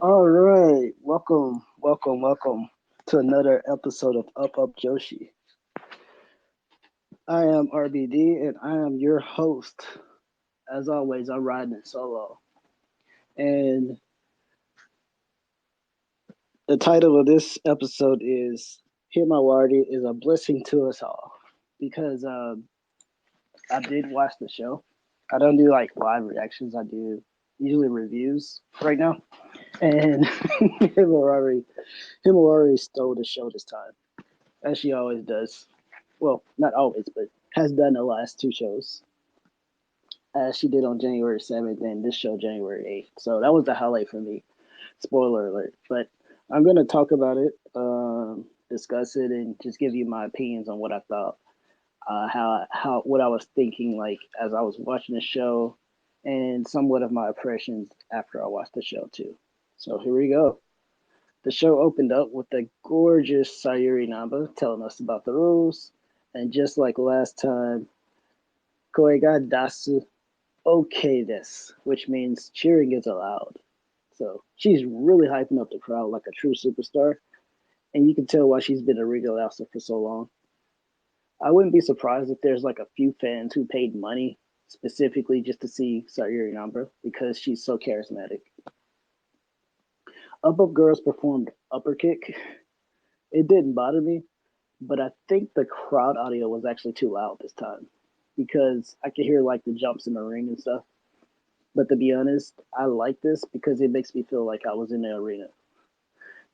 All right, welcome to another episode of Up Joshi. I am RBD and I am your host. As always, I'm riding it solo. And the title of this episode is Himawari is a blessing to us all. Because I did watch the show. I don't do like live reactions, I do usually reviews right now. And Himawari stole the show this time, as she always does. Well, not always, but has done the last two shows, as she did on January 7th and this show January 8th. So that was the highlight for me. Spoiler alert. But I'm going to talk about it, discuss it, and just give you my opinions on what I thought, what I was thinking like as I was watching the show, and somewhat of my impressions after I watched the show too. So here we go. The show opened up with the gorgeous Sayuri Namba telling us about the rules, and just like last time, Koega dasu okay this, which means cheering is allowed. So she's really hyping up the crowd like a true superstar, and you can tell why she's been a regular announcer for so long. I wouldn't be surprised if there's like a few fans who paid money specifically just to see Sayuri Namba because she's so charismatic. Up Girls performed Upper Kick. It didn't bother me, but I think the crowd audio was actually too loud this time because I could hear like the jumps in the ring and stuff. But to be honest, I like this because it makes me feel like I was in the arena.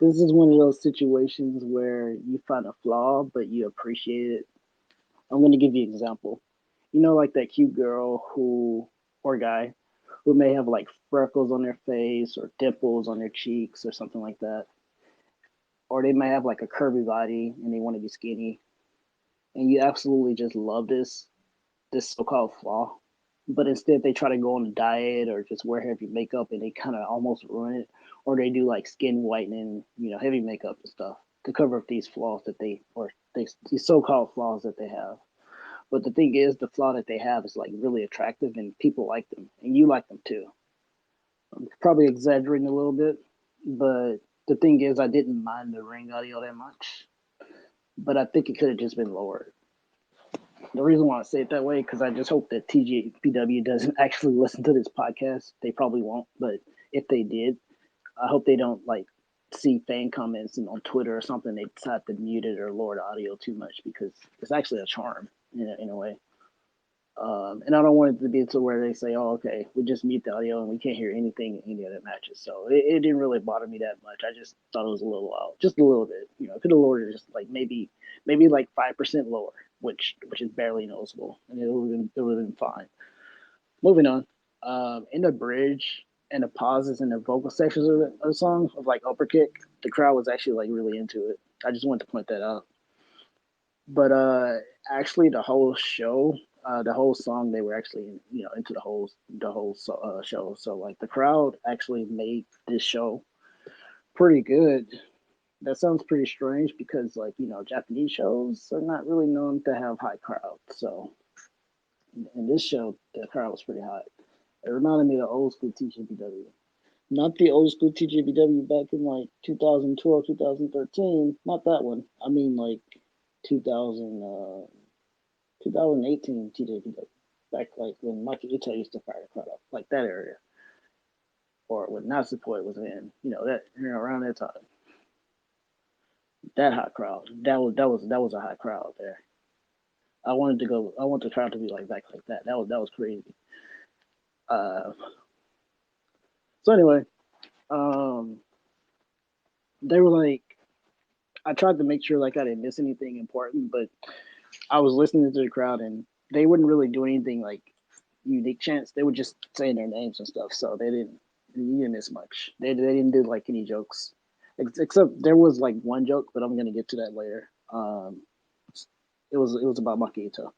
This is one of those situations where you find a flaw, but you appreciate it. I'm going to give you an example. You know, like that cute girl who, or guy, who may have like freckles on their face or dimples on their cheeks or something like that. Or they may have like a curvy body and they want to be skinny. And you absolutely just love this so-called flaw, but instead they try to go on a diet or just wear heavy makeup and they kind of almost ruin it, or they do like skin whitening, heavy makeup and stuff to cover up these flaws that these so-called flaws that they have. But the thing is, the flaw that they have is like really attractive and people like them and you like them too. I'm probably exaggerating a little bit, but the thing is, I didn't mind the ring audio that much, but I think it could have just been lowered. The reason why I say it that way because I just hope that TJPW doesn't actually listen to this podcast. They probably won't, but if they did, I hope they don't like see fan comments and on Twitter or something. They decide to mute it or lower the audio too much because it's actually a charm in a way. And I don't want it to be to where they say, "Oh, okay, we just mute the audio and we can't hear anything in any of the matches." So it didn't really bother me that much. I just thought it was a little loud, just a little bit. Could have lowered it just like maybe like 5% lower, which is barely noticeable, and it would have been fine. Moving on. In the bridge and the pauses and the vocal sections of the song of like upper kick, the crowd was actually like really into it. I just wanted to point that out. But actually, the whole song, they were actually into the whole show. So like the crowd actually made this show pretty good. That sounds pretty strange because like Japanese shows are not really known to have high crowds. So in this show, the crowd was pretty high. It reminded me of the old school TJPW. Not the old school TJPW back in like 2012, 2013. Not that one. I mean like 2000, 2018 TJPW. Back like when Maki Ito used to fire the crowd up, like that area. Or when Natsupoi was in, around that time. That hot crowd. That was a hot crowd there. I want the crowd to be like back like that. That was crazy. Uh so anyway, um they were like I tried to make sure like I didn't miss anything important, but I was listening to the crowd and they wouldn't really do anything like unique chants. They would just saying their names and stuff, so you didn't miss much. They didn't do like any jokes, except there was like one joke, but I'm gonna get to that later. It was about Makito.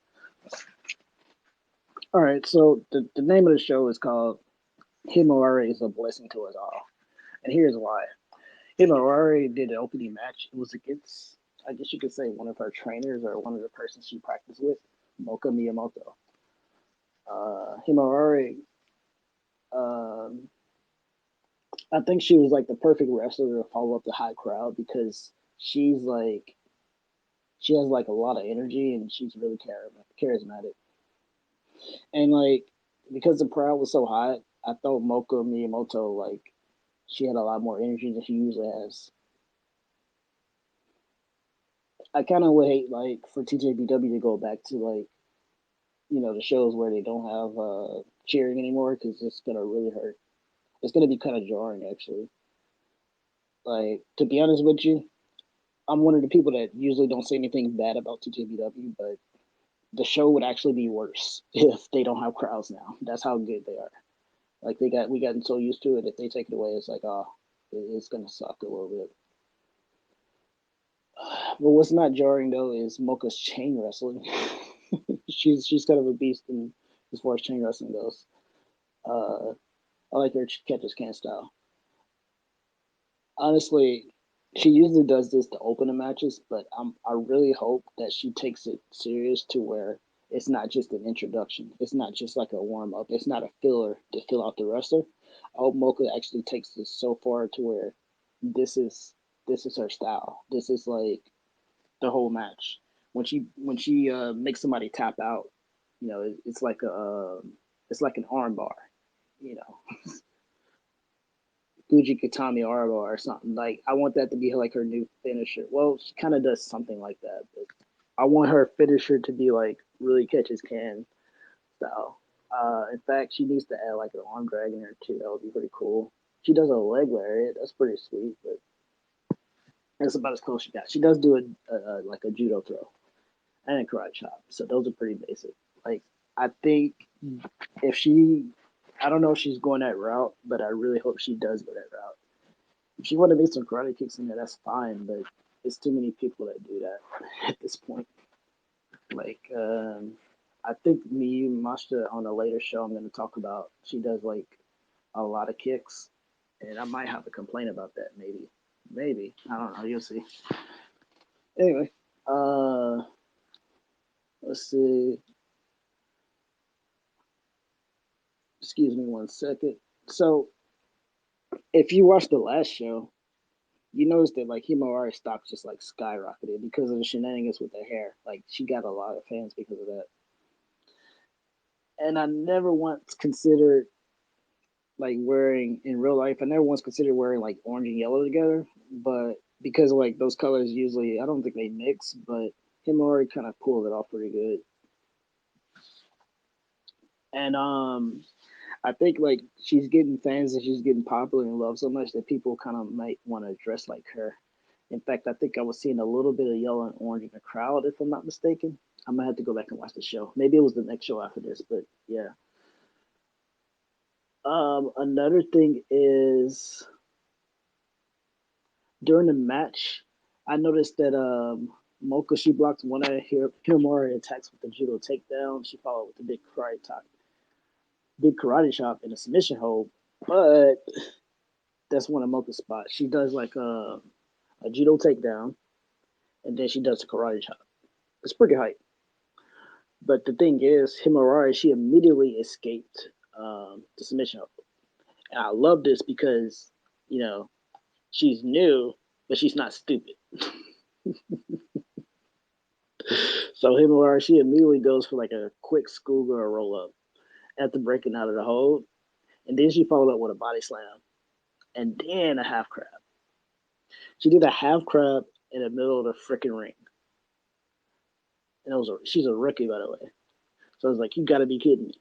All right, so the name of the show is called Himawari is a blessing to us all, and here's why. Himawari did an opening match. It was against, I guess you could say, one of her trainers or one of the persons she practiced with, Moka Miyamoto. Himawari um, I think she was like the perfect wrestler to follow up the high crowd because she's like she has like a lot of energy and she's really charismatic. And like because the crowd was so hot, I thought Mocha Miyamoto like she had a lot more energy than she usually has. I kind of would hate like for TJPW to go back to like the shows where they don't have cheering anymore because it's gonna really hurt. It's gonna be kind of jarring actually. Like to be honest with you, I'm one of the people that usually don't say anything bad about TJPW, but the show would actually be worse if they don't have crowds now. That's how good they are. Like we gotten so used to it. If they take it away, it's like it's gonna suck a little bit. But what's not jarring though is Mocha's chain wrestling. She's kind of a beast in as far as chain wrestling goes. Uh, I like her catch as can style. Honestly, she usually does this to open the matches, but I really hope that she takes it serious to where it's not just an introduction. It's not just like a warm up. It's not a filler to fill out the wrestler. I hope Mocha actually takes this so far to where this is this is her style. This is like the whole match. When she makes somebody tap out, it's like it's like an arm bar. You know, Fuji Katami Arba or something. Like I want that to be like her new finisher. Well, she kind of does something like that, but I want her finisher to be like really catches can style. In fact, she needs to add like an arm drag in there too. That would be pretty cool. She does a leg lariat. That's pretty sweet, but that's about as close she got. She does do like a judo throw and a karate chop. So those are pretty basic. Like I think if she, I don't know if she's going that route, but I really hope she does go that route. If she want to make some karate kicks in there, that's fine. But it's too many people that do that at this point. Like, I think Miyu Mashita on a later show I'm going to talk about. She does like a lot of kicks, and I might have to complain about that. Maybe I don't know. You'll see. Anyway, uh, let's see. Excuse me one second. So, if you watched the last show, you noticed that like Himawari stock just like skyrocketed because of the shenanigans with the hair. Like she got a lot of fans because of that. And I never once considered like wearing in real life. I never once considered wearing like orange and yellow together, but because like those colors usually, I don't think they mix. But Himawari kind of pulled it off pretty good. And I think like she's getting fans and she's getting popular and loved so much that people kind of might want to dress like her. In fact, I think I was seeing a little bit of yellow and orange in the crowd, if I'm not mistaken. I'm gonna have to go back and watch the show. Maybe it was the next show after this, but yeah. Another thing is during the match, I noticed that Mocha she blocked one of Himori attacks with the judo takedown. She followed with the big karate chop and a submission hold. But that's one of Mocha's spots. She does like a judo takedown, and then she does a karate chop. It's pretty hype. But the thing is, Himawari, she immediately escaped the submission hold. And I love this because, you know, she's new, but she's not stupid. So Himawari, she immediately goes for like a quick schoolgirl roll up after breaking out of the hold. And then she followed up with a body slam and then a half crab. She did a half crab in the middle of the freaking ring. And she's a rookie, by the way. So I was like, you gotta be kidding me.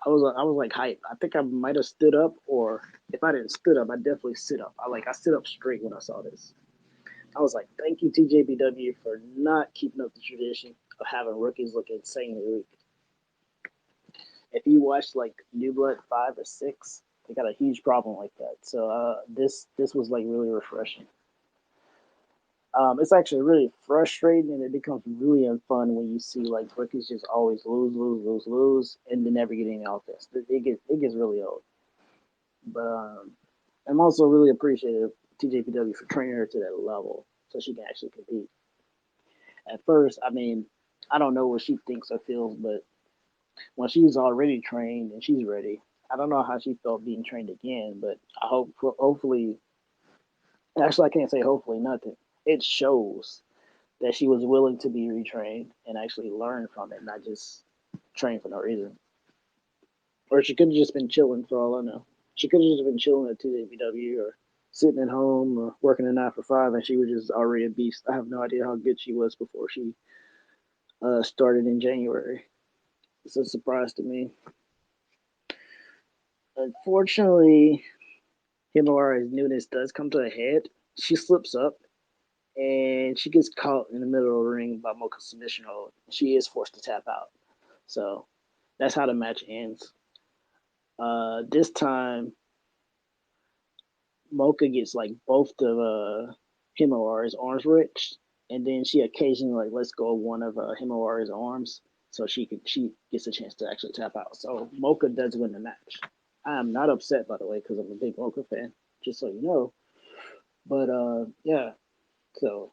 I was like hype. I think I might have stood up, or if I didn't stood up, I definitely sit up. I stood up straight when I saw this. I was like, thank you TJPW for not keeping up the tradition of having rookies look insanely weak. If you watch like New Blood 5 or 6, they got a huge problem like that. So this was like really refreshing. It's actually really frustrating, and it becomes really unfun when you see like rookies just always lose, and then never get any offense. It gets really old. But I'm also really appreciative of TJPW for training her to that level so she can actually compete. At first, I mean, I don't know what she thinks or feels, but when she's already trained and she's ready, I don't know how she felt being trained again, but I hope hopefully actually I can't say hopefully nothing. It shows that she was willing to be retrained and actually learn from it, not just train for no reason. Or she could have just been chilling for all I know. She could have just been chilling at TJPW or sitting at home or working a 9 for 5, and she was just already a beast. I have no idea how good she was before she started in January. It's a surprise to me. Unfortunately, Himawari's newness does come to a head. She slips up and she gets caught in the middle of the ring by Mocha's submission hold. She is forced to tap out. So that's how the match ends. This time, Mocha gets like both of Himawari's arms wrenched, and then she occasionally like lets go of one of Himawari's arms, so she gets a chance to actually tap out. So Mocha does win the match. I am not upset, by the way, because I'm a big Mocha fan, just so you know. But yeah, so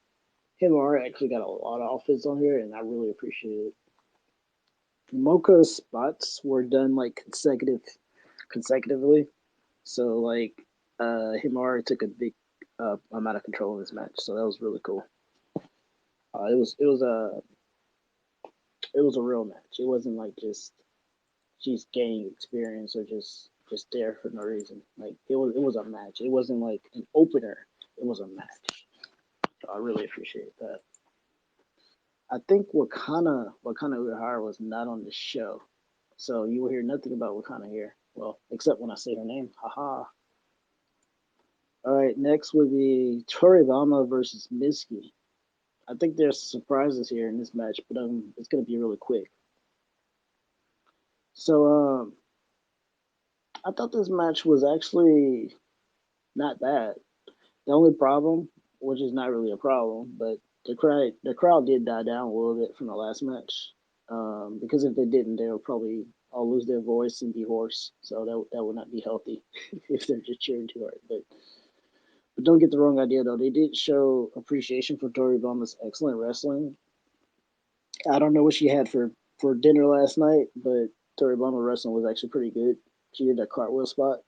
Himawari actually got a lot of offense on here, and I really appreciate it. Mocha's spots were done like consecutively, so like Himawari took a big amount of control in this match, so that was really cool. It was a real match. It wasn't like just she's gaining experience or just there for no reason. Like it was a match. It wasn't like an opener. It was a match. So I really appreciate that. I think Wakana Uhara was not on the show, so you will hear nothing about Wakana here. Well, except when I say her name. Haha. All right, next would be Toribama versus Miski. I think there's surprises here in this match, but it's gonna be really quick. So I thought this match was actually not bad. The only problem, which is not really a problem, but the crowd did die down a little bit from the last match. Because if they didn't, they would probably all lose their voice and be hoarse. So that would not be healthy if they're just cheering too hard. But don't get the wrong idea though. They did show appreciation for Tori Bama's excellent wrestling. I don't know what she had for dinner last night, but Tori Bama wrestling was actually pretty good. She did that cartwheel spot.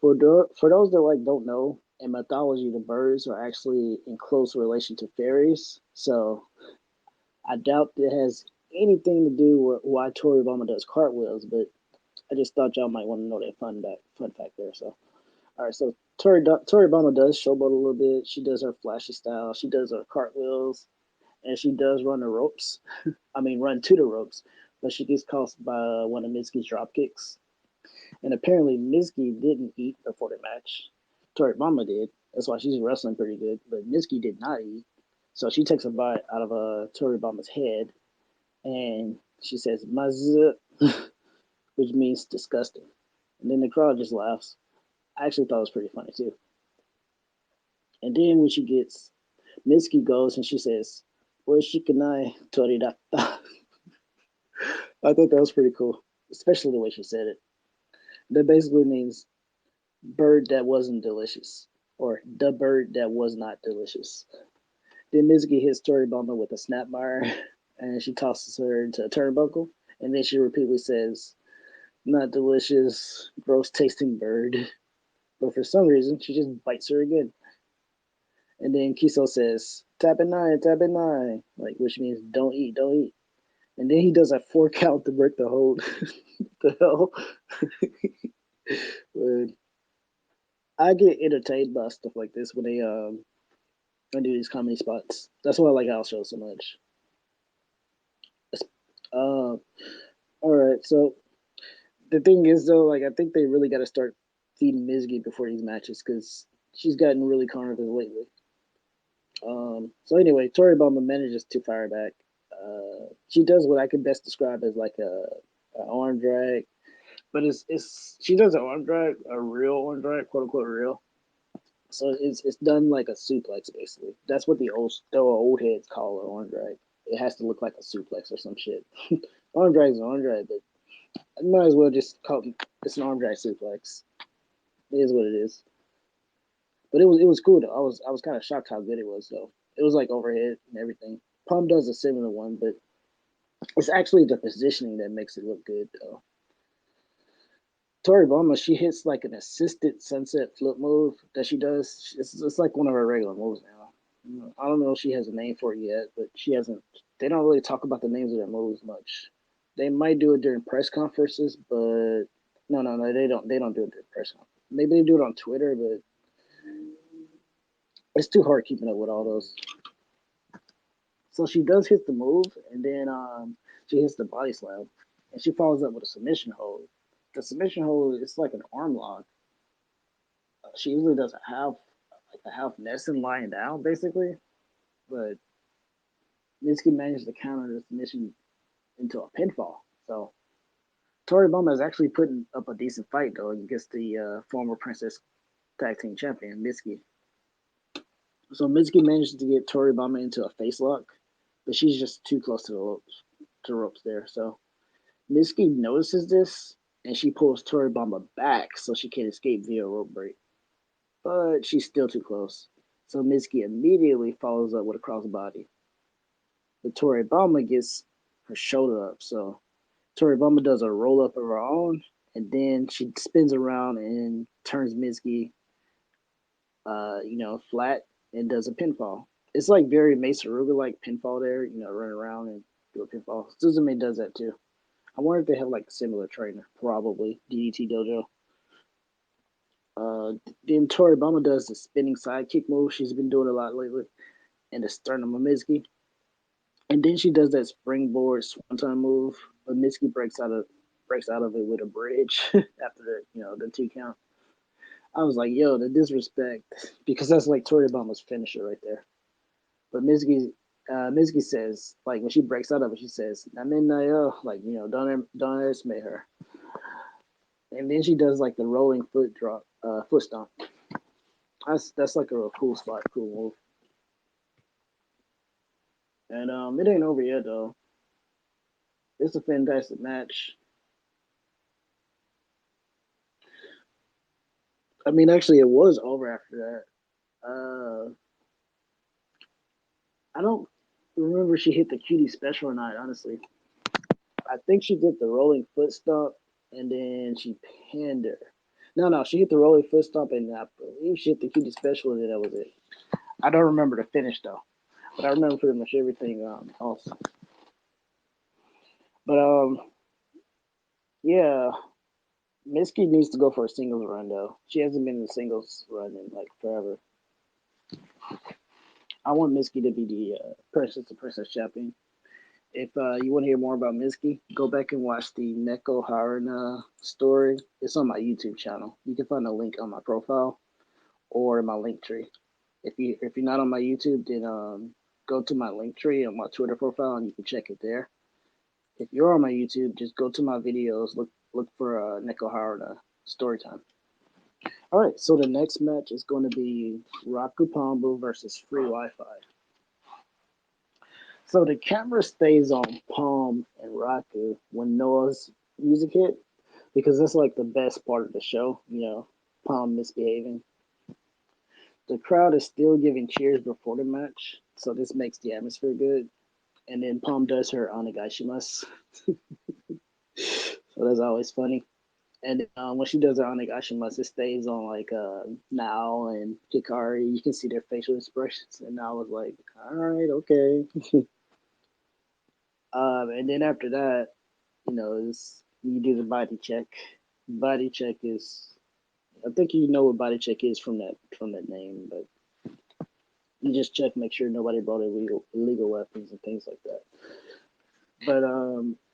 For those that like don't know, in mythology, the birds are actually in close relation to fairies. So I doubt it has anything to do with why Tori Bama does cartwheels, but I just thought y'all might want to know that fun fact there. So all right, so Tori Bama does showboat a little bit. She does her flashy style. She does her cartwheels, and she does run the ropes. I mean, run to the ropes, but she gets caught by one of Mitsuki's drop kicks. And apparently, Mitsuki didn't eat before the match. Tori Mama did. That's why she's wrestling pretty good. But Mitsuki did not eat. So she takes a bite out of Tori Bama's head and she says, Mazza, which means disgusting. And then the crowd just laughs. I actually thought it was pretty funny too. And then when she gets, Mitsuki goes and she says, Where's Shikanai Toridata? I thought that was pretty cool, especially the way she said it. That basically means bird that wasn't delicious, or the bird that was not delicious. Then Mizuki hits Tori Bummer with a snapmire, and she tosses her into a turnbuckle, and then she repeatedly says, "Not delicious, gross tasting bird." But for some reason, she just bites her again. And then Kiso says, tap and nine, like which means don't eat, don't eat. And then he does a 4 count to break the hold. The hell? But I get entertained by stuff like this when they do these comedy spots. That's why I like house shows so much. Uh, all right, so the thing is though, like I think they really got to start feeding Mizgi before these matches because she's gotten really carnival lately. So anyway, Tori Bama manages to fire back. She does what I could best describe as like a arm drag, but it's she does an arm drag, a real arm drag, quote unquote real. So it's done like a suplex basically. That's what the old heads call an arm drag. It has to look like a suplex or some shit. Arm drag is an arm drag, but I might as well just call it's an arm drag suplex. It is what it is. But it was cool though. I was kind of shocked how good it was though. It was like overhead and everything. Palm does a similar one, but it's actually the positioning that makes it look good though. Tori Boma, she hits like an assisted sunset flip move that she does. It's like one of her regular moves now. I don't know if she has a name for it yet, but she hasn't. They don't really talk about the names of their moves much. They might do it during press conferences, but no, they don't. They don't do it during press conferences. Maybe they do it on Twitter, but it's too hard keeping up with all those. So she does hit the move, and then she hits the body slam, and she follows up with a submission hold. The submission hold is like an arm lock. She usually does a half, like a half Nesson lying down, basically. But Mitsuki managed to counter the submission into a pinfall. So Tori Boma is actually putting up a decent fight though against the former Princess Tag Team Champion Mitsuki. So Mitsuki managed to get Tori Boma into a face lock, but she's just too close to the ropes there. So Mitsuki notices this and she pulls Tori Boma back so she can escape via rope break. But she's still too close. So Mitsuki immediately follows up with a crossbody. But Tori Bama gets her shoulder up. So Tori Bama does a roll up of her own, and then she spins around and turns Mitsuki, flat and does a pinfall. It's like very Masaruga like pinfall there, run around and do a pinfall. Suzume does that too. I wonder if they have like a similar trainer, probably DDT Dojo. Then Tori Bama does the spinning sidekick move. She's been doing a lot lately, and the sternum of Mitsuki. And then she does that springboard swanton move, but Mitsuki breaks out of it with a bridge after the 2 count. I was like, yo, the disrespect, because that's like Tori Bama's finisher right there. But Mitsuki says, like when she breaks out of it, she says, "I'm in yo," like don't underestimate her. And then she does like the rolling foot drop, foot stomp. That's like a real cool spot, cool move. And it ain't over yet though. It's a fantastic match. I mean, actually, it was over after that. I don't remember she hit the cutie special or not. Honestly, I think she did the rolling foot stomp and then she pinned her. No, she hit the rolling foot stomp and I believe she hit the cutie special and then that was it. I don't remember the finish though, but I remember pretty much everything else. But yeah, Mitsuki needs to go for a singles run though. She hasn't been in a singles run in like forever. I want Mitsuki to be the Princess champion. If you want to hear more about Mitsuki, go back and watch the Neko Haruna story. It's on my YouTube channel. You can find a link on my profile or in my link tree. If you're not on my YouTube, then go to my link tree on my Twitter profile and you can check it there. If you're on my YouTube, just go to my videos. Look for Neko Haruna story time. All right, so the next match is going to be Raku Pombu versus Free Wi-Fi. So the camera stays on Palm and Raku when Noah's music hit because that's like the best part of the show, Palm misbehaving. The crowd is still giving cheers before the match, so this makes the atmosphere good. And then Palm does her Onegaishimasu, so that's always funny. And when she does her Onegaishimasu, it stays on like Now and Hikari. You can see their facial expressions, and I was like, all right, okay. And then after that, you do the body check. Body check is, I think you know what body check is from that name, but you just check, make sure nobody brought illegal weapons and things like that. But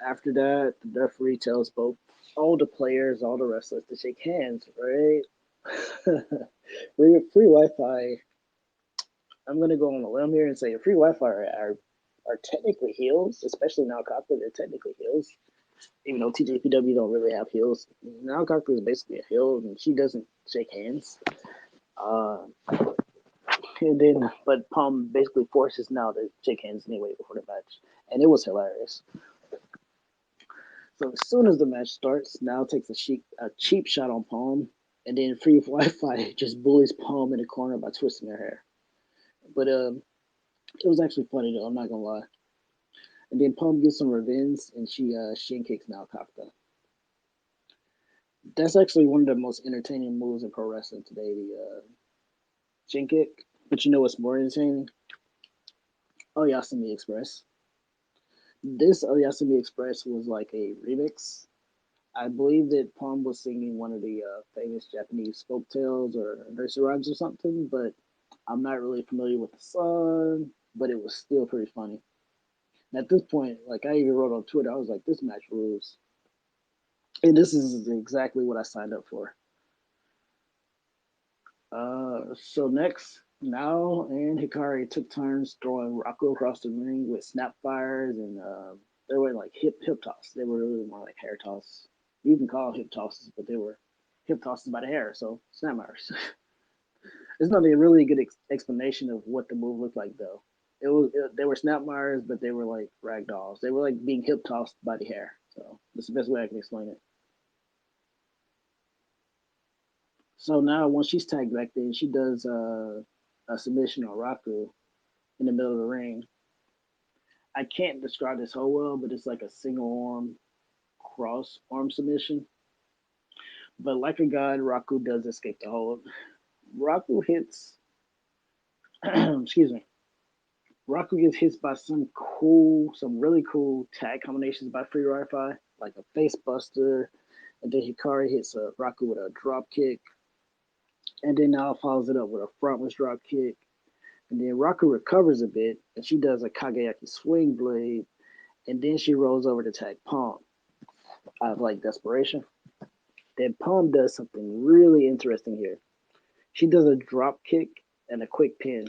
after that, the referee tells both all the players, all the wrestlers to shake hands, right? Free Wi-Fi. I'm gonna go on a limb here and say free Wi-Fi are technically heels, especially now Cochran. They're technically heels, even though TJPW don't really have heels. Now Cochran is basically a heel, and she doesn't shake hands. Uh, and then, but Palm basically forces now to shake hands anyway before the match, and it was hilarious. So as soon as the match starts, now takes a cheap shot on Palm, and then Free Wi-Fi just bullies Palm in the corner by twisting her hair. But it was actually funny though. I'm not gonna lie. And then Palm gets some revenge, and she kicks now Kafka. That's actually one of the most entertaining moves in pro wrestling today, the shin kick. But you know what's more entertaining? Oyasumi Express. This Oyasumi Express was like a remix. I believe that Palm was singing one of the famous Japanese folk tales or nursery rhymes or something, but I'm not really familiar with the song, but it was still pretty funny. And at this point, like I even wrote on Twitter, I was like, this match rules. And this is exactly what I signed up for. So next, Nao and Hikari took turns throwing Rocco across the ring with snap fires, and they were like hip toss. They were really more like hair toss. You can call hip tosses, but they were hip tosses by the hair, so snap fires. It's not a really good explanation of what the move looked like though. They were snap fires, but they were like rag dolls. They were like being hip tossed by the hair. So that's the best way I can explain it. So now once she's tagged back in, she does a submission on Raku in the middle of the ring. I can't describe this whole well, but it's like a single arm cross arm submission. But like a god, Raku does escape the hold. Raku hits, excuse me. Raku gets hit by some really cool tag combinations by Free Wi-Fi, like a face buster, and then Hikari hits Raku with a drop kick, and then now follows it up with a frontless drop kick, and then Raku recovers a bit, and she does a Kagayaki swing blade, and then she rolls over to tag Palm out of like desperation. Then Palm does something really interesting here. She does a drop kick and a quick pin.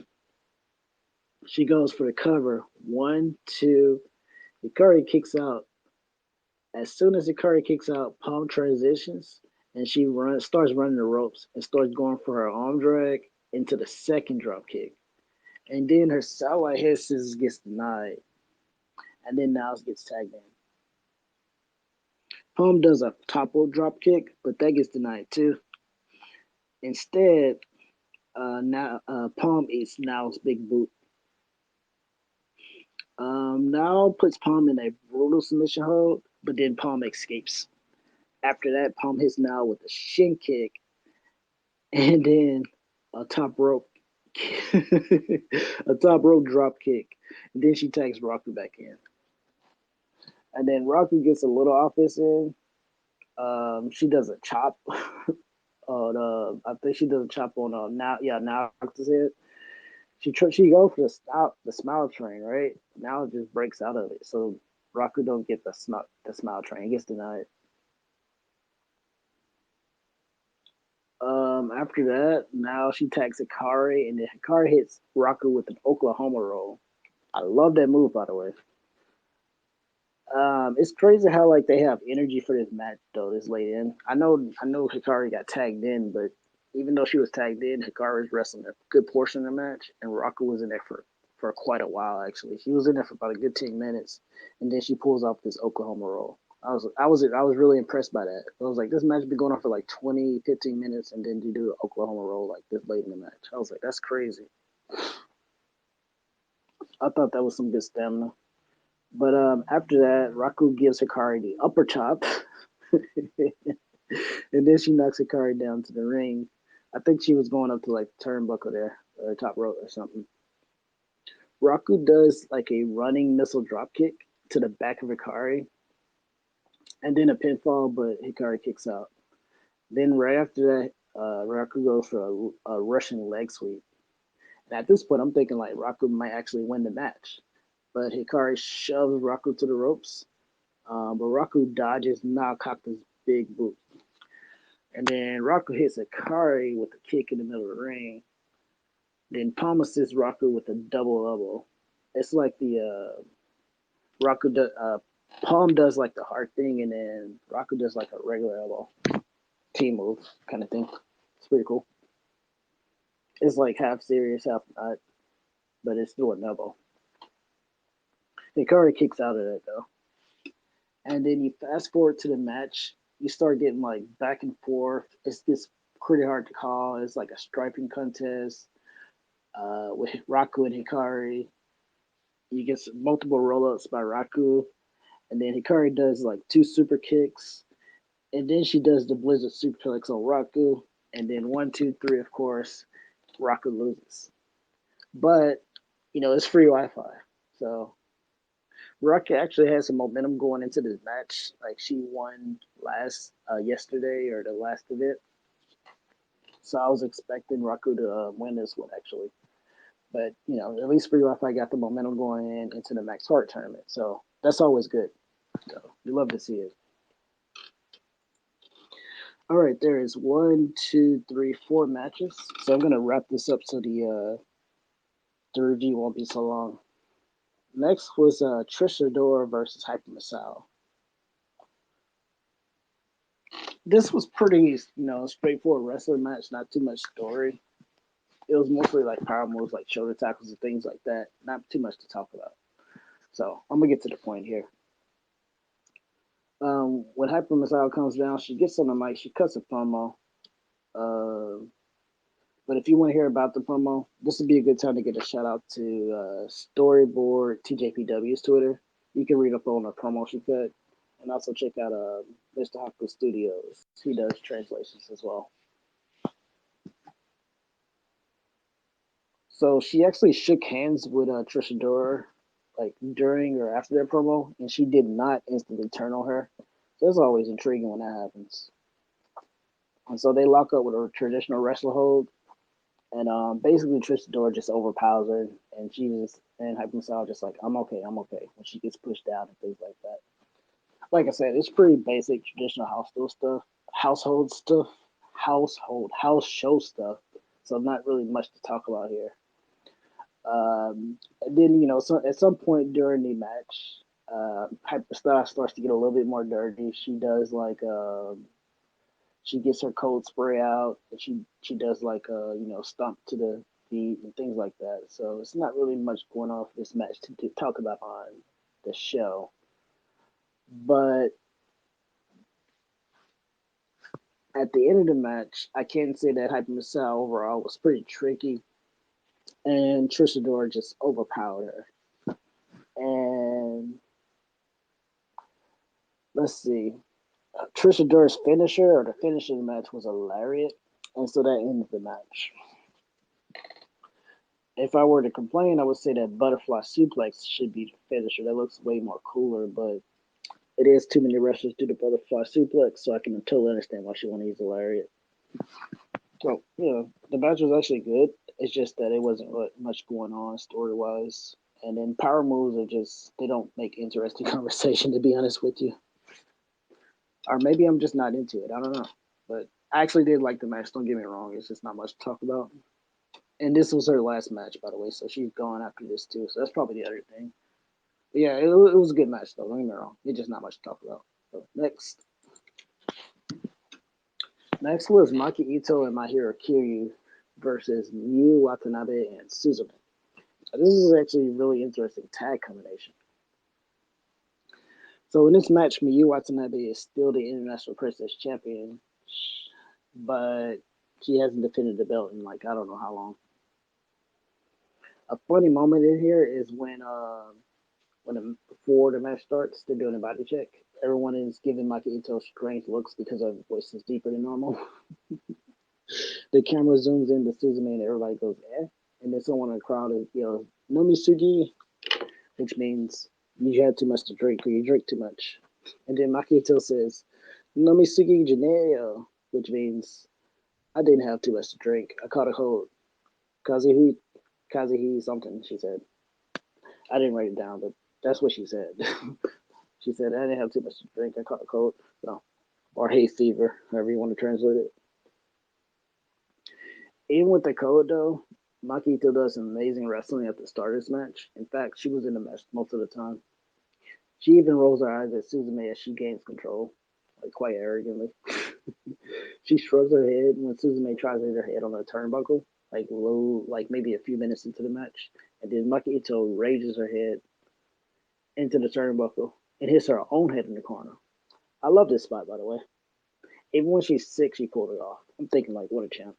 She goes for the cover. One, two. Hikari kicks out. As soon as Hikari kicks out, Palm transitions and she starts running the ropes and starts going for her arm drag into the second drop kick. And then her satellite head scissors gets denied. And then Niles gets tagged in. Palm does a top rope drop kick, but that gets denied too. Instead, now Palm eats Niles' big boot. Now puts Palm in a brutal submission hold, but then Palm escapes. After that, Palm hits Now with a shin kick and then a top rope a top rope drop kick. And then she tags Raku back in. And then Raku gets a little offense in. She does a chop on I think she does a chop on now his head. She goes for the smile train, right? Now it just breaks out of it. So Raku don't get the smile train. It gets denied. After that, now she tags Hikari, and then Hikari hits Raku with an Oklahoma roll. I love that move, by the way. It's crazy how like they have energy for this match though. This late in, I know Hikari got tagged in, but even though she was tagged in, Hikari was wrestling a good portion of the match, and Raku was in there for quite a while. Actually, she was in there for about a good 10 minutes, and then she pulls off this Oklahoma roll. I was really impressed by that. I was like, this match been going on for like 20, 15 minutes, and then you do an Oklahoma roll like this late in the match. I was like, that's crazy. I thought that was some good stamina. But after that, Raku gives Hikari the upper chop, and then she knocks Hikari down to the ring. I think she was going up to like the turnbuckle there, or top rope or something. Raku does like a running missile drop kick to the back of Hikari, and then a pinfall, but Hikari kicks out. Then right after that, Raku goes for a Russian leg sweep. And at this point, I'm thinking like Raku might actually win the match, but Hikari shoves Raku to the ropes. But Raku dodges now Kaka's big boot. And then Raku hits Hikari with a kick in the middle of the ring. Then Palm assists Raku with a double elbow. It's like the Raku Palm does like the hard thing, and then Raku does like a regular elbow team move kind of thing. It's pretty cool. It's like half serious, half not, but it's still an elbow. Hikari kicks out of that though. And then you fast forward to the match, you start getting like back and forth. It gets pretty hard to call. It's like a striping contest with Raku and Hikari. You get multiple roll ups by Raku, and then Hikari does like two super kicks, And then she does the Blizzard Superplex on Raku. And then 1, 2, 3, of course, Raku loses. But, it's free Wi Fi. So Raku actually has some momentum going into this match. Like she won yesterday or the last event. So I was expecting Raku to win this one actually. But, at least free Wi Fi got the momentum going into the Max Heart tournament. So that's always good. So we love to see it. All right, there is 1, 2, 3, 4 matches. So I'm gonna wrap this up so the review won't be so long. Next was Trisha Dora versus Hyper Masao. This was pretty, straightforward wrestling match. Not too much story. It was mostly like power moves, like shoulder tackles and things like that. Not too much to talk about. So I'm gonna get to the point here. When Hyper Masao comes down, she gets on the mic. She cuts a promo. Uh, But if you want to hear about the promo, this would be a good time to get a shout out to Storyboard TJPW's Twitter. You can read up on the promo she cut, and also check out Mr. Haku Studios. He does translations as well. So she actually shook hands with Trisha Dora, like during or after that promo, and she did not instantly turn on her. So it's always intriguing when that happens. And so they lock up with a traditional wrestler hold, and basically Tristan Dora just overpowers her, and she just and Hyper Masao just like I'm okay when she gets pushed down and things like that. Like I said, it's pretty basic traditional household stuff, house show stuff. So not really much to talk about here. And then so at some point during the match, Hyperstar starts to get a little bit more dirty. She does like she gets her cold spray out, and she does like stomp to the feet and things like that. So it's not really much going on for this match to talk about on the show. But at the end of the match, I can say that Hyper Masao overall was pretty tricky, and Trisha Dora just overpowered her. And let's see, Trisha Dora's finisher or the finish of the match was a lariat, and so that ended the match. If I were to complain, I would say that butterfly suplex should be the finisher. That looks way more cooler, but it is too many wrestlers do the butterfly suplex, so I can totally understand why she want to use the lariat. So, the match was actually good. It's just that it wasn't really much going on story wise. And then power moves they don't make interesting conversation, to be honest with you. Or maybe I'm just not into it. I don't know. But I actually did like the match. Don't get me wrong. It's just not much to talk about. And this was her last match, by the way, so she's gone after this too. So that's probably the other thing. But yeah, it was a good match though. Don't get me wrong. It's just not much to talk about. So next was Maki Ito and Mahiro Kiryu versus Miyu Watanabe and Suzume. This is actually a really interesting tag combination. So in this match, Miyu Watanabe is still the International Princess Champion, but she hasn't defended the belt in like I don't know how long. A funny moment in here is before the match starts, they're doing a body check. Everyone is giving Maki Ito strange looks because her voice is deeper than normal. The camera zooms in to Suzume and everybody goes, eh? And then someone in the crowd yells, Nomisugi, which means you had too much to drink or you drink too much. And then Maki Ito says, Nomisugi Janeo, which means I didn't have too much to drink. I caught a cold. Kazuhi something, she said. I didn't write it down, but that's what she said. She said, I didn't have too much to drink. I caught a cold. So, or hay fever, however you want to translate it. Even with the code, though, Makito does some amazing wrestling at the start of this match. In fact, she was in the match most of the time. She even rolls her eyes at Suzume as she gains control, like quite arrogantly. She shrugs her head when Suzume tries to hit her head on the turnbuckle, like low, like maybe a few minutes into the match. And then Makito raises her head into the turnbuckle and hits her own head in the corner. I love this spot, by the way. Even when she's sick, she pulled it off. I'm thinking, like, what a champ.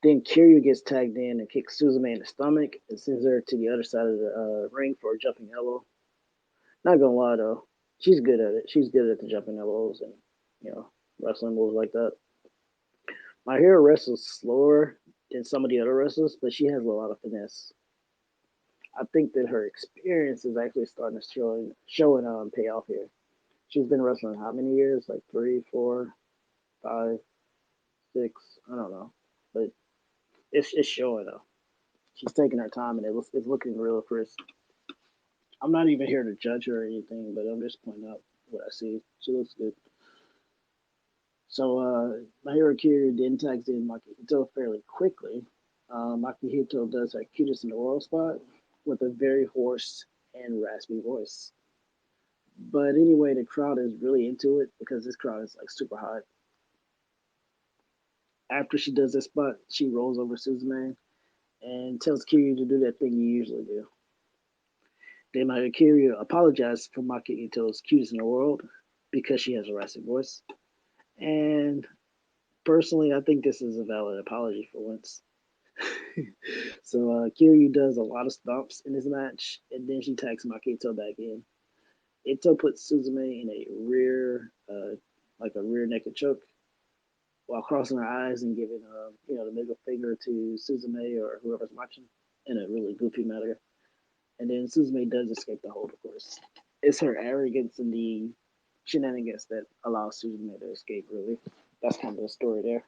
Then Kiryu gets tagged in and kicks Suzume in the stomach and sends her to the other side of the ring for a jumping elbow. Not gonna lie though, She's good at it. She's good at the jumping elbows and wrestling moves like that. My hero wrestles slower than some of the other wrestlers, but she has a lot of finesse. I think that her experience is actually starting to showing payoff here. She's been wrestling how many years? Like 3, 4, 5, 6. I don't know, but it's showing though. She's taking her time and it's looking real crisp. I'm not even here to judge her or anything, but I'm just pointing out what I see. She looks good. So Mahiro Kiryu then tags in Makihito fairly quickly. Makihito does her cutest in the world spot with a very hoarse and raspy voice. But anyway, the crowd is really into it because this crowd is like super hot. After she does this spot, she rolls over Suzume and tells Kiryu to do that thing you usually do. Then Kiryu apologizes for Makihito's cutest in the world because she has a raspy voice. And personally, I think this is a valid apology for once. So Kiryu does a lot of stomps in this match, and then she tags Makito back in. Ito puts Suzume in a like a rear naked choke, while crossing her eyes and giving the middle finger to Suzume or whoever's watching in a really goofy manner. And then Suzume does escape the hold, of course. It's her arrogance and the shenanigans that allows Suzume to escape. Really, that's kind of the story there.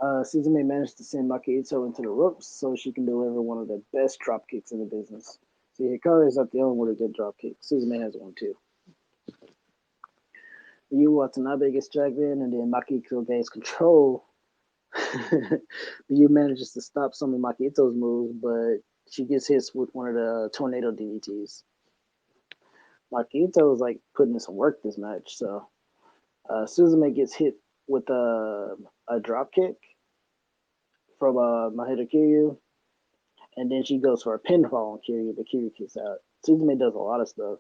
Suzume managed to send Makito into the ropes so she can deliver one of the best drop kicks in the business. See, Hikaru is not the only one with a good drop kick. Suzume has one too. Yu Watanabe gets dragged in, and then Makito gains control. Yu manages to stop some of Makito's moves, but she gets hit with one of the tornado DDTs. Makito is like putting in some work this match, so Suzume gets hit with a drop kick from Mahito Kiryu, and then she goes for a pinfall on Kiryu, but Kiryu kicks out. Suzume does a lot of stuff.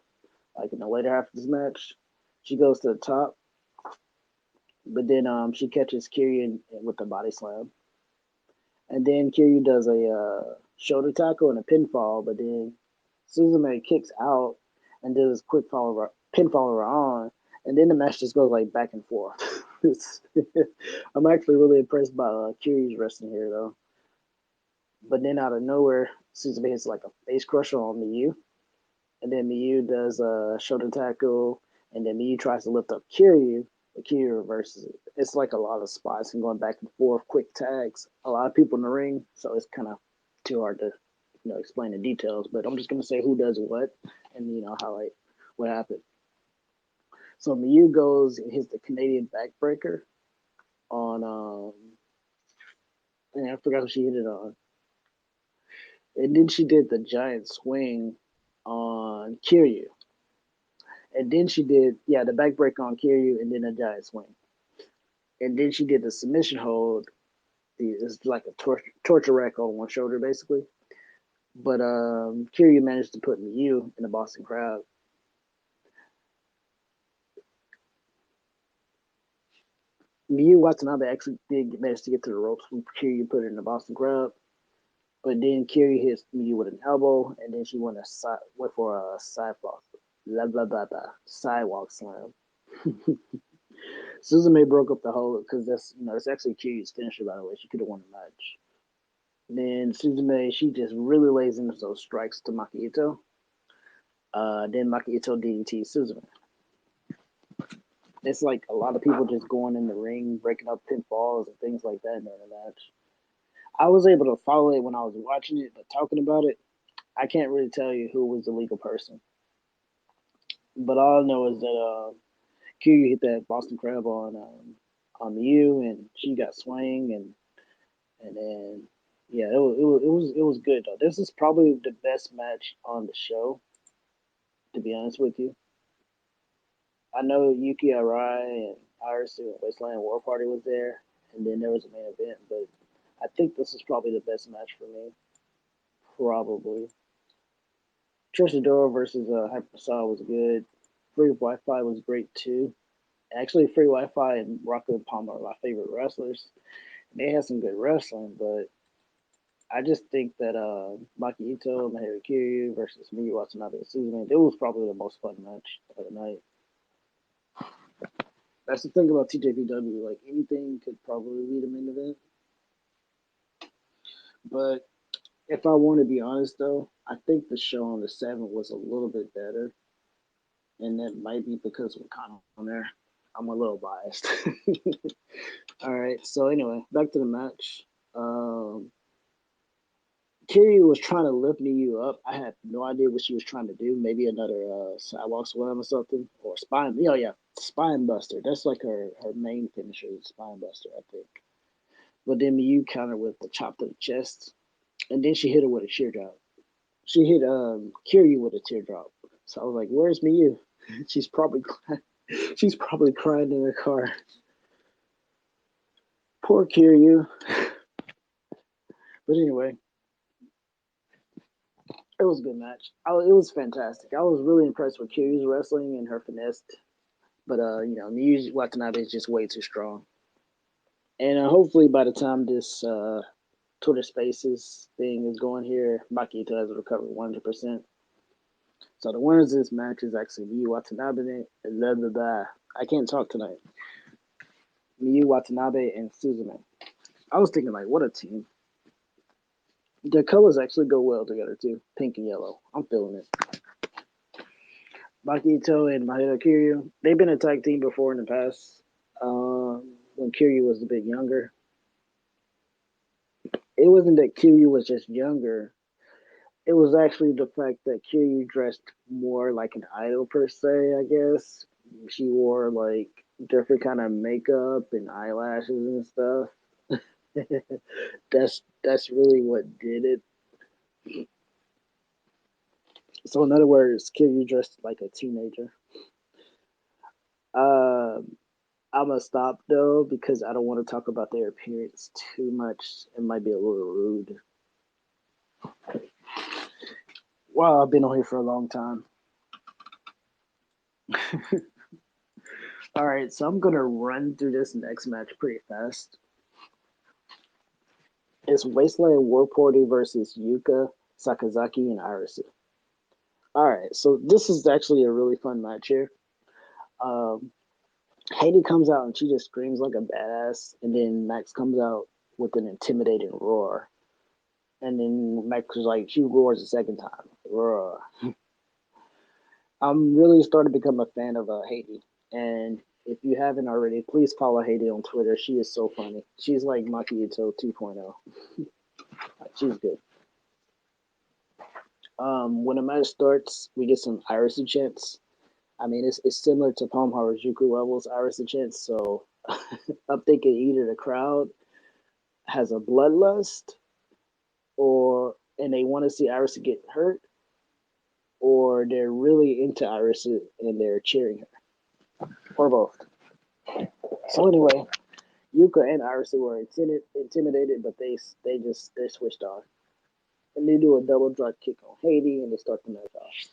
Like in the later half of this match, she goes to the top, but then she catches Kiryu with the body slam, and then Kiryu does a shoulder tackle and a pinfall, but then Suzume kicks out and does a quick pinfall her on, and then the match just goes like back and forth. I'm actually really impressed by Kiryu's wrestling here though. But then out of nowhere, Suzume hits like a face crusher on Miyu, and then Miyu does a shoulder tackle, and then Miyu tries to lift up Kiryu, but Kiryu reverses it. It's like a lot of spots and going back and forth, quick tags, a lot of people in the ring, so it's kind of too hard to explain the details. But I'm just gonna say who does what, and highlight what happened. So Miyu goes and hits the Canadian backbreaker on and I forgot who she hit it on. And then she did the giant swing on Kiryu. And then she did, the backbreaker on Kiryu and then a giant swing. And then she did the submission hold. It's like a torture rack on one shoulder, basically. But Kiryu managed to put Miyu in the Boston crowd. Miyu Watanabe actually did manage to get to the ropes when Kiryu put it in the Boston crowd. But then Kiryu hits Miyu with an elbow, and then she went for a sidewalk, sidewalk slam. Suzume broke up the hold because that's actually Kiryu's finisher, by the way. She could have won the match. Then Suzume, she just really lays into those strikes to Makito. Then Makito DDT Suzume. It's like a lot of people just going in the ring, breaking up pinfalls and things like that in the match. I was able to follow it when I was watching it, but talking about it, I can't really tell you who was the legal person. But all I know is that Kiryu hit that Boston Crab on Miyu, and she got swing, and then it was good though. This is probably the best match on the show, to be honest with you. I know Yuki Arai and Irisu and Wasteland War Party was there, and then there was a main event, but I think this is probably the best match for me. Probably. Trishadora versus Hyperstar was good. Free Wi-Fi was great too. Actually, Free Wi-Fi and Rocco and Palmer are my favorite wrestlers. They had some good wrestling, but I just think that Maki Ito, Mahiro Kiryu versus Miyu Watanabe and Suzume, it was probably the most fun match of the night. That's the thing about TJPW. Like anything could probably be the main event. But if I want to be honest, though, I think the show on the 7th was a little bit better, and that might be because we're kind of on there. I'm a little biased. All right. So anyway, back to the match. Um, Kiryu was trying to lift Miyu up. I had no idea what she was trying to do. Maybe another sidewalk slam or something, or spine. Yeah, yeah, spine buster. That's like her main finisher, spine buster, I think. But then Miyu countered with the chop to the chest, and then she hit her with a teardrop. She hit Kiryu with a teardrop. So I was like, "Where's Miyu?" She's probably she's probably crying in her car. Poor Kiryu. But anyway, it was a good match. It was fantastic. I was really impressed with Kiryu's wrestling and her finesse. But Miyu Watanabe is just way too strong. And hopefully, by the time this Twitter Spaces thing is going here, Makito has recovered 100%. So the winners of this match is actually Miyu Watanabe and blah, blah, blah. I can't talk tonight. Miyu Watanabe and Suzume. I was thinking, like, what a team. Their colors actually go well together, too. Pink and yellow. I'm feeling it. Makito and Mahito Kiryu, they've been a tag team before in the past. When Kiryu was a bit younger. It wasn't that Kiryu was just younger. It was actually the fact that Kiryu dressed more like an idol per se, I guess. She wore like different kind of makeup and eyelashes and stuff. that's really what did it. So in other words, Kiryu dressed like a teenager. Um, I'm gonna stop though because I don't want to talk about their appearance too much. It might be a little rude. Well, I've been on here for a long time. All right, so I'm gonna run through this next match pretty fast. It's Wasteland War Party versus Yuka, Sakazaki, and Irisu. All right, so this is actually a really fun match here. Um, Haiti comes out and she just screams like a badass, and then Max comes out with an intimidating roar, and then Max was like, she roars a second time, roar. I'm really starting to become a fan of Haiti, and if you haven't already, please follow Haiti on Twitter. She is so funny. She's like Maki Ito 2.0. She's good. When the match starts, we get some Irisu chants. I mean, it's similar to Palm Harajuku levels Irisu chants. So I'm thinking either the crowd has a bloodlust, or and they want to see Irisu get hurt, or they're really into Irisu and they're cheering her, or both. So anyway, Yuka and Irisu were intimidated, but they switched on, and they do a double drop kick on Haiti, and they start the match off.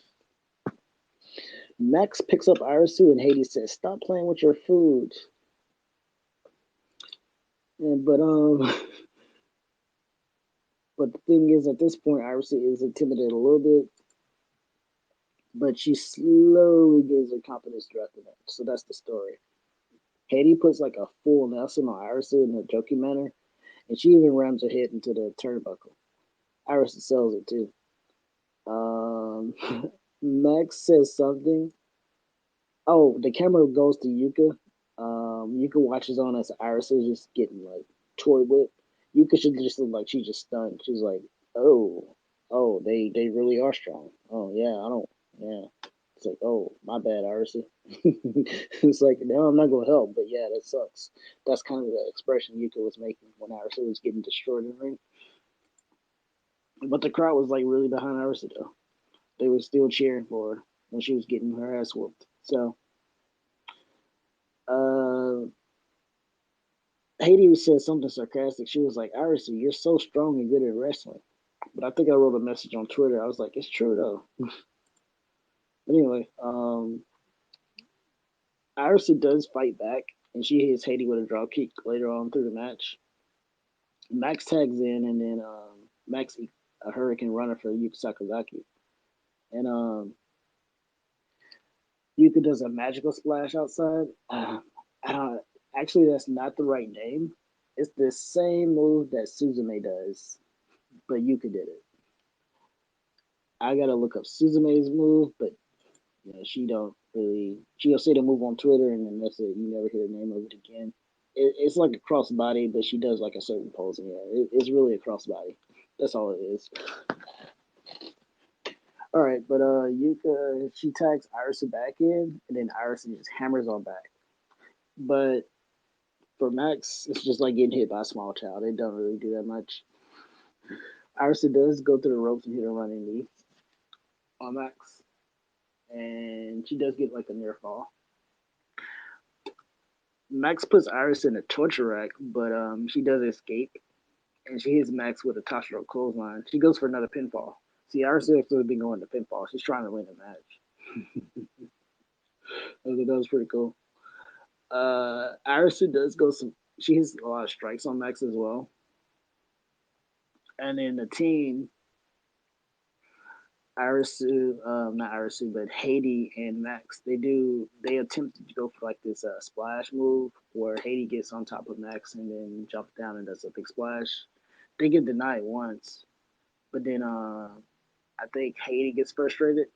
Max picks up Irisu, and Haiti says, "Stop playing with your food." And but the thing is, at this point, Irisu is intimidated a little bit, but she slowly gains her confidence throughout the match. So that's the story. Haiti puts like a full Nelson on Irisu in a joking manner, and she even rams her head into the turnbuckle. Irisu sells it too. Um, Max says something. Oh, the camera goes to Yuka. Yuka watches on as Iris is just getting like toy whipped. Yuka should just look like she's just stunned. She's like, oh, they really are strong. Oh yeah, I don't. Yeah, it's like, oh my bad, Iris. It's like, no, I'm not gonna help, but yeah, that sucks. That's kind of the expression Yuka was making when Iris was getting destroyed in the ring. But the crowd was like really behind Iris though. They were still cheering for her when she was getting her ass whooped. So uh, Haiti said something sarcastic. She was like, Iris, you're so strong and good at wrestling. But I think I wrote a message on Twitter. I was like, it's true though. But anyway, Iris does fight back, and she hits Haiti with a drop kick later on through the match. Max tags in, and then Max a Hurricane Runner for Yuka Sakazaki, and Yuka does a magical splash outside. Uh, actually, that's not the right name. It's the same move that Suzume does, but Yuka did it. I gotta look up Suzume's move, but she don't really. She'll say the move on Twitter, and then that's it. You never hear the name of it again. It's like a crossbody, but she does like a certain pose. And yeah, it's really a crossbody. That's all it is. All right, but Yuka she tags Irisa back in, and then Irisa just hammers on back. But for Max, it's just like getting hit by a small child. It don't really do that much. Irisa does go through the ropes and hit a running knee on Max, and she does get like a near fall. Max puts Iris in a torture rack, but she does escape, and she hits Max with a top rope clothesline. She goes for another pinfall. See, Iris has actually been going to pinfall. She's trying to win the match. That was pretty cool. Iris does go some. She hits a lot of strikes on Max as well, and then the team Arisu, not Arisu, but Haiti and Max, they attempt to go for like this splash move where Haiti gets on top of Max and then jumps down and does a big splash. They get denied once, but then I think Haiti gets frustrated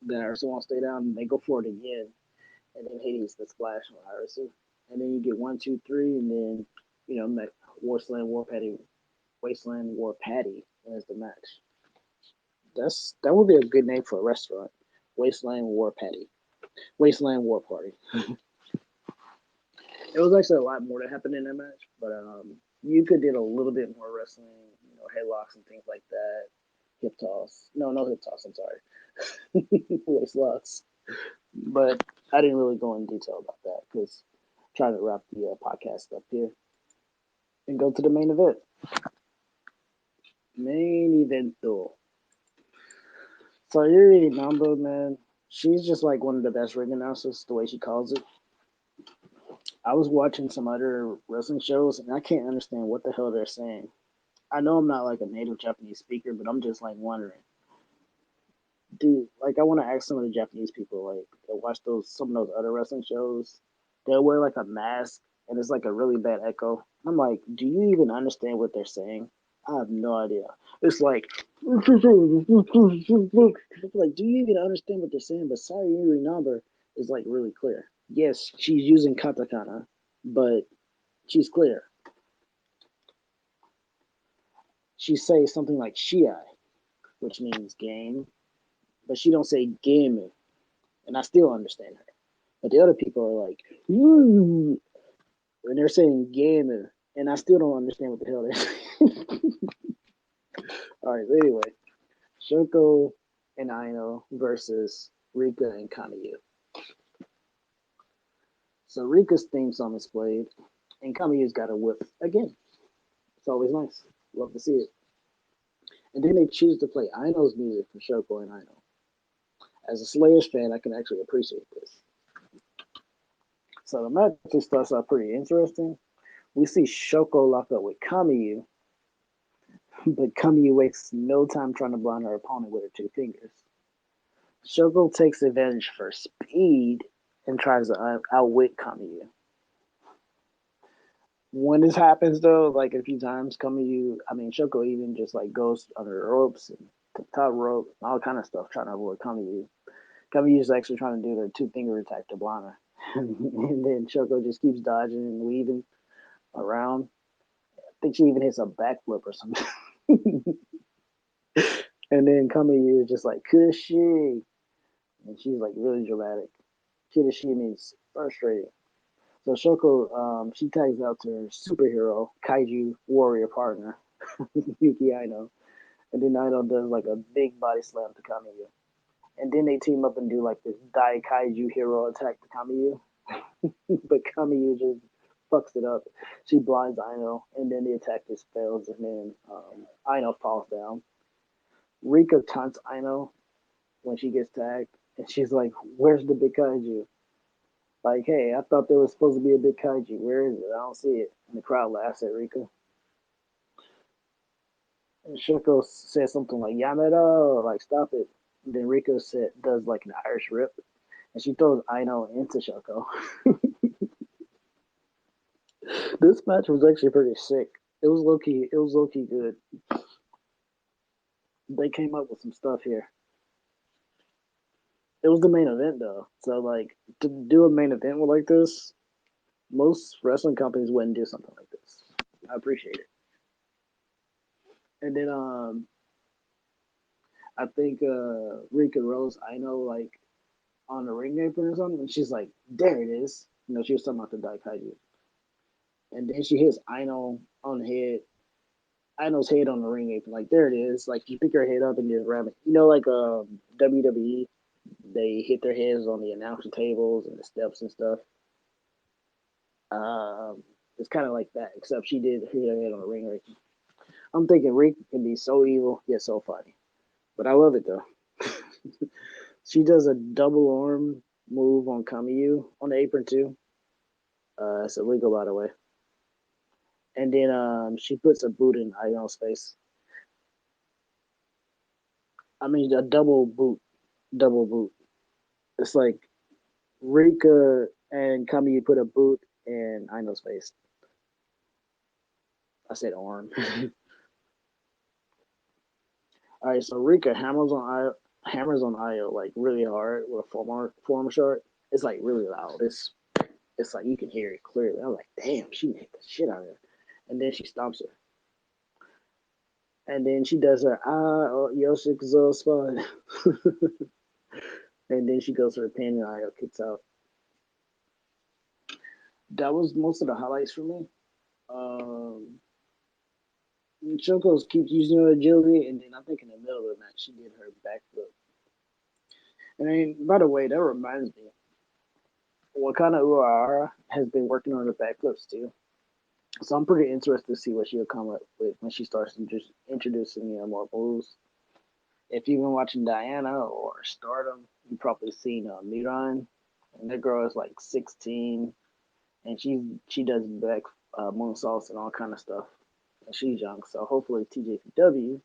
that Arisu won't stay down and they go for it again, and then Haiti gets the splash on Arisu, and then you get 1, 2, 3, and then Wasteland War Patty wins the match. That would be a good name for a restaurant. Wasteland War Patty. Wasteland War Party. It was actually a lot more that happened in that match, but Yuka did a little bit more wrestling, headlocks and things like that. Hip toss. No, no hip toss. I'm sorry. Waist locks. But I didn't really go in detail about that because I'm trying to wrap the podcast up here and go to the main event. Main event though. Sayuri Namba, man, she's just like one of the best ring announcers, the way she calls it. I was watching some other wrestling shows and I can't understand what the hell they're saying. I know I'm not like a native Japanese speaker, but I'm just like wondering, dude. Like I want to ask some of the Japanese people, like that watch some of those other wrestling shows. They'll wear like a mask and it's like a really bad echo. I'm like, do you even understand what they're saying? I have no idea. It's like, like, do you even understand what they're saying? But Sayuri number is like really clear. Yes, she's using katakana, but she's clear. She says something like shiai, which means game, but she don't say game, and I still understand her. But the other people are like, woo, and they're saying game, and I still don't understand what the hell they're saying. All right, so anyway, Shoko and Aino versus Rika and Kamiyu. So Rika's theme song is played, and Kamiyu's got a whip again. It's always nice. Love to see it. And then they choose to play Aino's music for Shoko and Aino. As a Slayers fan, I can actually appreciate this. So the match starts out pretty interesting. We see Shoko lock up with Kamiyu, but Kamiyu wastes no time trying to blind her opponent with her 2 fingers. Shoko takes advantage for speed and tries to outwit Kamiyu. When this happens, though, like a few times, Shoko even just like goes under the ropes and top rope, all kind of stuff, trying to avoid Kamiyu. Kamiyu's actually trying to do the 2 finger attack to blind her. And then Shoko just keeps dodging and weaving around. I think she even hits a backflip or something. And then Kamiyu is just like, Kushi. And she's like really dramatic. Kushi means frustrating. So Shoko, she tags out to her superhero, kaiju warrior partner, Yuki Aino. And then Aino does like a big body slam to Kamiyu. And then they team up and do like this Dai Kaiju hero attack to Kamiyu. But Kamiyu just fucks it up. She blinds Aino, and then the attack just fails, and then Aino falls down. Rika taunts Aino when she gets tagged, and she's like, "Where's the big kaiju?" Like, hey, I thought there was supposed to be a big kaiju. Where is it? I don't see it. And the crowd laughs at Rika. And Shoko says something like Yamada, like stop it. And then Rika does like an Irish rip, and she throws Aino into Shoko. This match was actually pretty sick. It was low key. It was low key good. They came up with some stuff here. It was the main event though, so like to do a main event like this, most wrestling companies wouldn't do something like this. I appreciate it. And then I think Rika Rose, I know like on the ring apron or something, and she's like, "There it is." You know, she was talking about the Daikaiju, and then she hits Aino on the head. Aino's head on the ring apron, like there it is. Like you pick her head up and just ram it. You know, like WWE, they hit their heads on the announcer tables and the steps and stuff. Um, it's kind of like that, except she did hit her head on the ring apron. I'm thinking Rick can be so evil yet so funny, but I love it though. She does a double arm move on Kamiyu on the apron too. It's illegal by the way. And then she puts a boot in Ion's face. I mean a double boot. It's like Rika and Kamiyu put a boot in Ino's face. I said arm. All right, so Rika hammers on Io like really hard with a form shot. It's like really loud. It's like you can hear it clearly. I'm like, damn, she hit the shit out of her. And then she stomps her. And then she does her Yoshikuzo spot. And then she goes for a pin and Io kicks out. That was most of the highlights for me. Um, Choko's keeps using her agility, and then I think in the middle of the match she did her backflip. And then, by the way, that reminds me, Wakana Uehara has been working on her backflips too. So I'm pretty interested to see what she'll come up with when she starts just introducing more moves. If you've been watching Diana or Stardom, you've probably seen Miran, and that girl is like 16, and she does back moonsaults and all kind of stuff. And she's young, so hopefully TJPW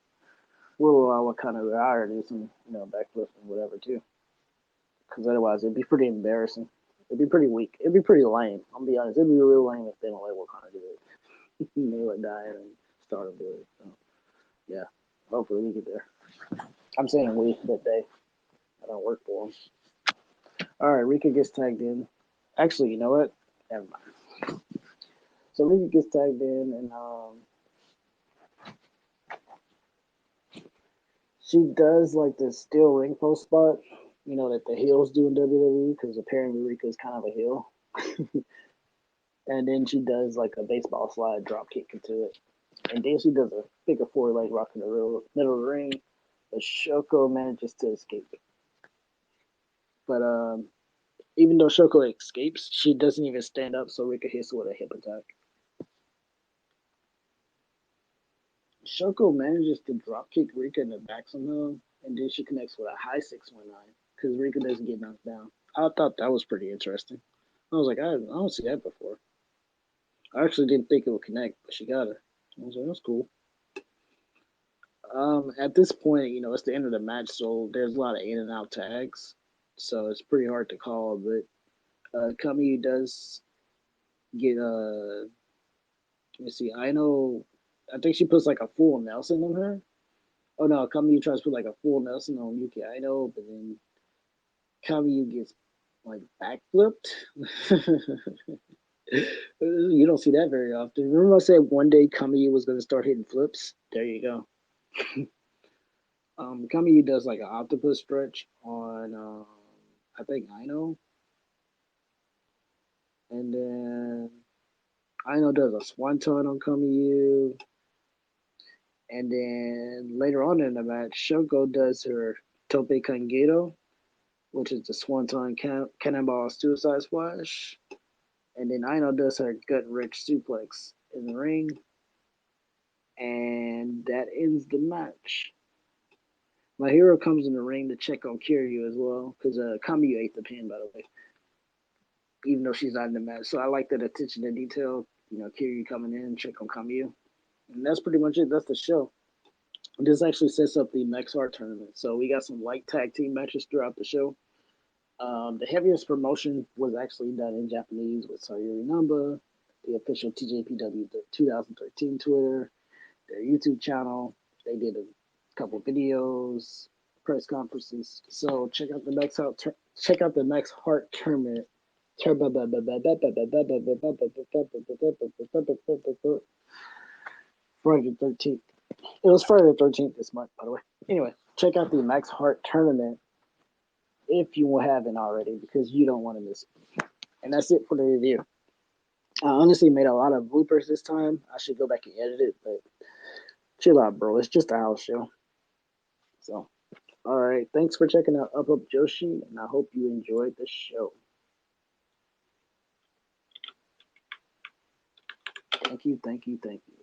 will allow Wakana Uehara to do some backflips and whatever too. Because otherwise it'd be pretty embarrassing. It'd be pretty weak. It'd be pretty lame. I'll be honest. It'd be real lame if they don't let Wakanda do it. They let Diana and Stardom do it. So, yeah, hopefully we get there. I'm saying we that day. I don't work for them. All right, Rika gets tagged in. Actually, you know what? Never mind. So Rika gets tagged in, and she does like the steel ring post spot. You know that the heels do in WWE because apparently Rika is kind of a heel. And then she does like a baseball slide drop kick into it. And then she does a figure four leg rock in the middle of the ring, but Shoko manages to escape it. But even though Shoko escapes, she doesn't even stand up, so Rika hits her with a hip attack. Shoko manages to drop kick Rika in the back somehow, and then she connects with a high 619 because Rika doesn't get knocked down. I thought that was pretty interesting. I was like, I don't see that before. I actually didn't think it would connect, but she got her. I was like, that's cool. At this point, it's the end of the match, so there's a lot of in and out tags, so it's pretty hard to call. But Kami does get let me see. I think she puts like a full Nelson on her. Oh no, Kami tries to put like a full Nelson on Yuki Aino, but then Kami gets like backflipped. You don't see that very often. Remember I said one day Kami was going to start hitting flips? There you go. Kami does like an octopus stretch on I think Aino, and then Aino does a swanton on Kamiyu, and then later on in the match, Shoko does her tope kangeto, which is the swanton cannonball suicide splash, and then Aino does her gut wrench suplex in the ring, and that ends the match. My hero comes in the ring to check on Kiryu as well, because Kamiyu ate the pin, by the way, even though she's not in the match. So I like that attention to detail. Kiryu coming in, check on Kamiyu. And that's pretty much it. That's the show. This actually sets up the next hard tournament. So we got some light tag team matches throughout the show. The heaviest promotion was actually done in Japanese with Sayuri Namba, the official TJPW 2013 Twitter, their YouTube channel. They did a couple videos, press conferences. So check out the next Heart tournament. Friday the 13th. It was Friday the 13th this month, by the way. Anyway, check out the Max Heart tournament if you haven't already, because you don't want to miss it. And that's it for the review. I honestly made a lot of bloopers this time. I should go back and edit it, but chill out, bro. It's just a house show. So, all right. Thanks for checking out Up Joshi, and I hope you enjoyed the show. Thank you, thank you, thank you.